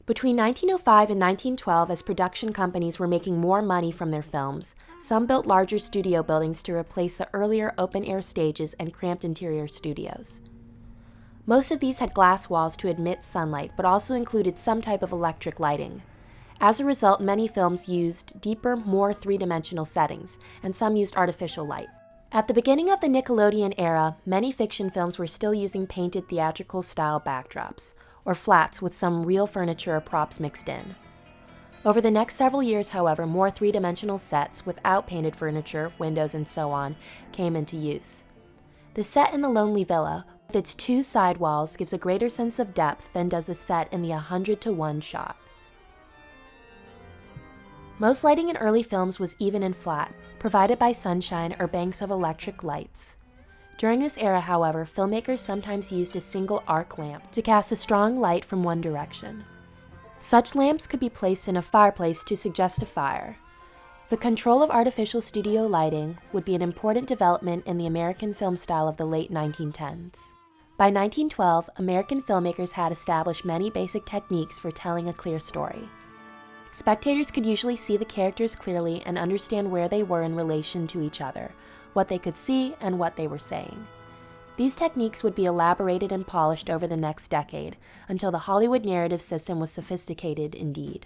Between 1905 and 1912, as production companies were making more money from their films, some built larger studio buildings to replace the earlier open-air stages and cramped interior studios. Most of these had glass walls to admit sunlight, but also included some type of electric lighting. As a result, many films used deeper, more three-dimensional settings, and some used artificial light. At the beginning of the Nickelodeon era, many fiction films were still using painted theatrical-style backdrops, or flats with some real furniture or props mixed in. Over the next several years, however, more three-dimensional sets without painted furniture, windows, and so on came into use. The set in The Lonely Villa, with its two side walls, gives a greater sense of depth than does the set in the 100-to-1 shot. Most lighting in early films was even and flat, provided by sunshine or banks of electric lights. During this era, however, filmmakers sometimes used a single arc lamp to cast a strong light from one direction. Such lamps could be placed in a fireplace to suggest a fire. The control of artificial studio lighting would be an important development in the American film style of the late 1910s. By 1912, American filmmakers had established many basic techniques for telling a clear story. Spectators could usually see the characters clearly and understand where they were in relation to each other, what they could see, and what they were saying. These techniques would be elaborated and polished over the next decade, until the Hollywood narrative system was sophisticated indeed.